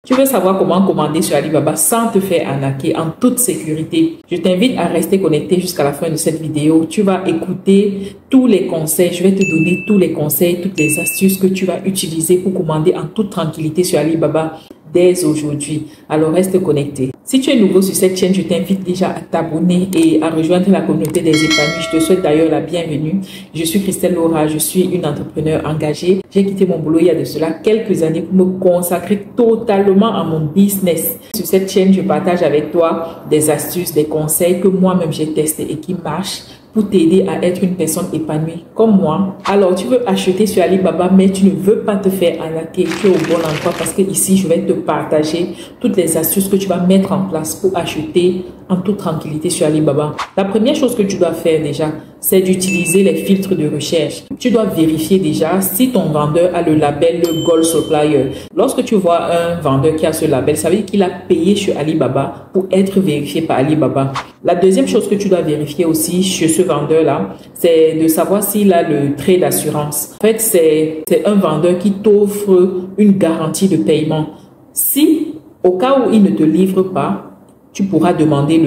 Tu veux savoir comment commander sur Alibaba sans te faire arnaquer en toute sécurité? Je t'invite à rester connecté jusqu'à la fin de cette vidéo. Tu vas écouter tous les conseils. Je vais te donner tous les conseils, toutes les astuces que tu vas utiliser pour commander en toute tranquillité sur Alibaba dès aujourd'hui. Alors reste connecté. Si tu es nouveau sur cette chaîne, je t'invite déjà à t'abonner et à rejoindre la communauté des épanouis. Je te souhaite d'ailleurs la bienvenue. Je suis Christelle Laura, je suis une entrepreneure engagée. J'ai quitté mon boulot il y a de cela quelques années pour me consacrer totalement à mon business. Sur cette chaîne, je partage avec toi des astuces, des conseils que moi-même j'ai testés et qui marchent pour t'aider à être une personne épanouie comme moi. Alors, tu veux acheter sur Alibaba, mais tu ne veux pas te faire arnaquer. Tu es au bon endroit parce que ici, je vais te partager toutes les astuces que tu vas mettre en place pour acheter en toute tranquillité sur Alibaba. La première chose que tu dois faire déjà, c'est d'utiliser les filtres de recherche. Tu dois vérifier déjà si ton vendeur a le label Gold Supplier. Lorsque tu vois un vendeur qui a ce label, ça veut dire qu'il a payé sur Alibaba pour être vérifié par Alibaba. La deuxième chose que tu dois vérifier aussi chez ce vendeur-là, c'est de savoir s'il a le trait d'assurance. En fait, c'est un vendeur qui t'offre une garantie de paiement. Si, au cas où il ne te livre pas, tu pourras demander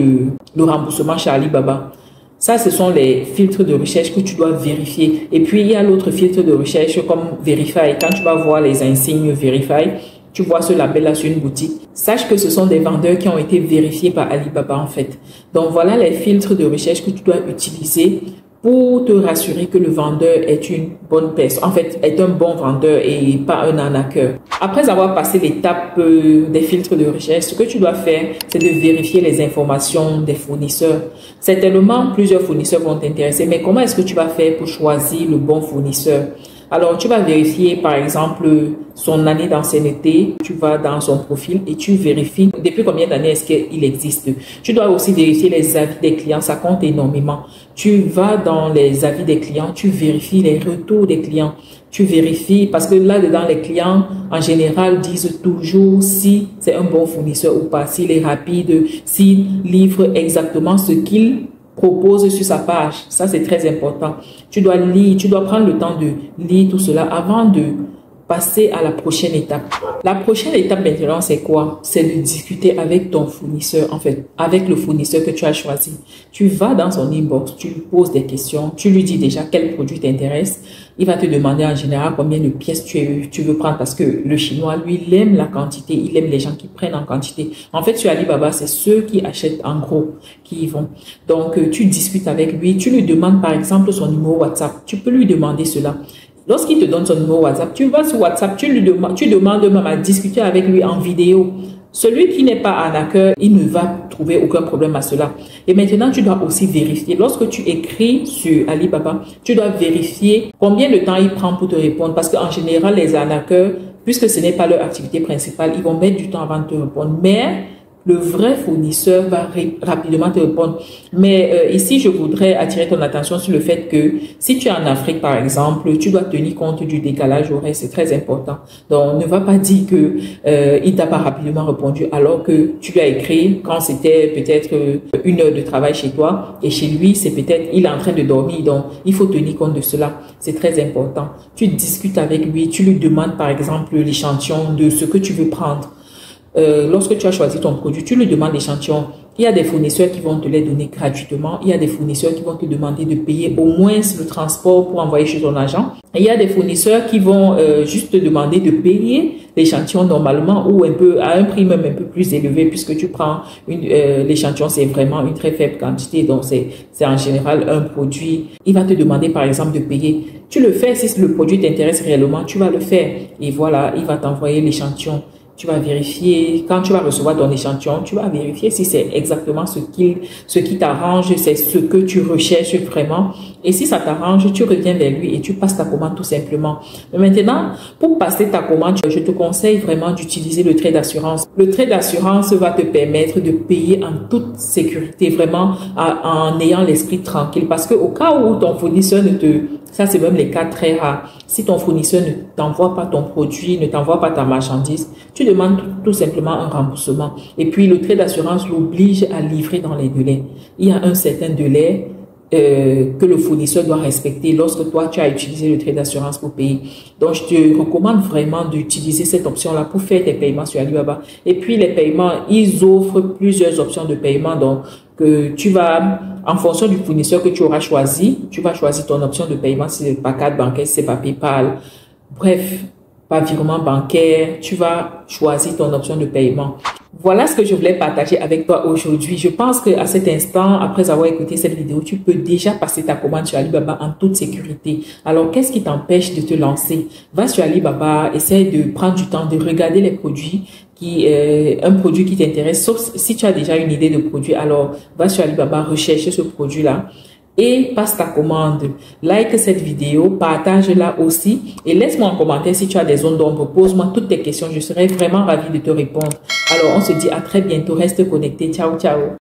le remboursement chez Alibaba. Ça, ce sont les filtres de recherche que tu dois vérifier. Et puis, il y a l'autre filtre de recherche comme Verify. Quand tu vas voir les insignes Verify, tu vois ce label-là sur une boutique. Sache que ce sont des vendeurs qui ont été vérifiés par Alibaba, en fait. Donc, voilà les filtres de recherche que tu dois utiliser pour te rassurer que le vendeur est une bonne personne, en fait, est un bon vendeur et pas un arnaqueur. Après avoir passé l'étape des filtres de recherche, ce que tu dois faire, c'est de vérifier les informations des fournisseurs. Certainement, plusieurs fournisseurs vont t'intéresser, mais comment est-ce que tu vas faire pour choisir le bon fournisseur? Alors, tu vas vérifier, par exemple, son année d'ancienneté. Tu vas dans son profil et tu vérifies depuis combien d'années est-ce qu'il existe. Tu dois aussi vérifier les avis des clients. Ça compte énormément. Tu vas dans les avis des clients. Tu vérifies les retours des clients. Tu vérifies parce que là-dedans, les clients, en général, disent toujours si c'est un bon fournisseur ou pas, s'il est rapide, s'il livre exactement ce qu'il propose sur sa page. Ça, c'est très important. Tu dois lire, tu dois prendre le temps de lire tout cela avant de passer à la prochaine étape. La prochaine étape maintenant, c'est quoi? C'est de discuter avec ton fournisseur, en fait, avec le fournisseur que tu as choisi. Tu vas dans son inbox, tu lui poses des questions, tu lui dis déjà quel produit t'intéresse. Il va te demander en général combien de pièces tu veux prendre parce que le chinois, lui, il aime la quantité, il aime les gens qui prennent en quantité. En fait, sur Alibaba, c'est ceux qui achètent en gros qui y vont. Donc, tu discutes avec lui, tu lui demandes par exemple son numéro WhatsApp. Tu peux lui demander cela. Lorsqu'il te donne son numéro WhatsApp, tu vas sur WhatsApp, tu demandes même à discuter avec lui en vidéo. Celui qui n'est pas arnaqueur, il ne va trouver aucun problème à cela. Et maintenant, tu dois aussi vérifier. Lorsque tu écris sur Alibaba, tu dois vérifier combien de temps il prend pour te répondre. Parce qu'en général, les arnaqueurs, puisque ce n'est pas leur activité principale, ils vont mettre du temps avant de te répondre. Mais le vrai fournisseur va rapidement te répondre. Mais ici, je voudrais attirer ton attention sur le fait que si tu es en Afrique, par exemple, tu dois tenir compte du décalage horaire. C'est très important. Donc, ne va pas dire que il t'a pas rapidement répondu alors que tu lui as écrit quand c'était peut-être 1 heure de travail chez toi et chez lui, c'est peut-être il est en train de dormir. Donc, il faut tenir compte de cela. C'est très important. Tu discutes avec lui. Tu lui demandes, par exemple, l'échantillon de ce que tu veux prendre. Lorsque tu as choisi ton produit, tu lui demandes l'échantillon. Il y a des fournisseurs qui vont te les donner gratuitement. Il y a des fournisseurs qui vont te demander de payer au moins le transport pour envoyer chez ton agent. Et il y a des fournisseurs qui vont juste te demander de payer l'échantillon normalement ou un peu à un prix même un peu plus élevé puisque tu prends l'échantillon, c'est vraiment une très faible quantité. Donc, c'est en général un produit. Il va te demander par exemple de payer. Tu le fais si le produit t'intéresse réellement, tu vas le faire. Et voilà, il va t'envoyer l'échantillon. Tu vas vérifier, quand tu vas recevoir ton échantillon, tu vas vérifier si c'est exactement ce qui t'arrange, c'est ce que tu recherches vraiment. Et si ça t'arrange, tu reviens vers lui et tu passes ta commande tout simplement. Mais maintenant, pour passer ta commande, je te conseille vraiment d'utiliser le trait d'assurance. Le trait d'assurance va te permettre de payer en toute sécurité, vraiment en ayant l'esprit tranquille. Parce que au cas où ton fournisseur ça c'est même les cas très rares, si ton fournisseur ne t'envoie pas ton produit, ne t'envoie pas ta marchandise, tu demandes tout simplement un remboursement. Et puis le trait d'assurance l'oblige à livrer dans les délais. Il y a un certain délai que le fournisseur doit respecter lorsque toi, tu as utilisé le trait d'assurance pour payer. Donc, je te recommande vraiment d'utiliser cette option-là pour faire tes paiements sur Alibaba. Et puis, les paiements, ils offrent plusieurs options de paiement. Donc, que tu vas, en fonction du fournisseur que tu auras choisi, tu vas choisir ton option de paiement si c'est pas carte bancaire, si c'est pas PayPal. Bref, pas virement bancaire, tu vas choisir ton option de paiement. Voilà ce que je voulais partager avec toi aujourd'hui. Je pense qu'à cet instant, après avoir écouté cette vidéo, tu peux déjà passer ta commande sur Alibaba en toute sécurité. Alors, qu'est-ce qui t'empêche de te lancer? Va sur Alibaba, essaie de prendre du temps, de regarder les produits, un produit qui t'intéresse. Sauf si tu as déjà une idée de produit, alors va sur Alibaba, rechercher ce produit-là et passe ta commande. Like cette vidéo, partage-la aussi et laisse-moi en commentaire si tu as des zones d'ombre. Pose-moi toutes tes questions, je serai vraiment ravie de te répondre. Alors, on se dit à très bientôt. Reste connecté. Ciao, ciao.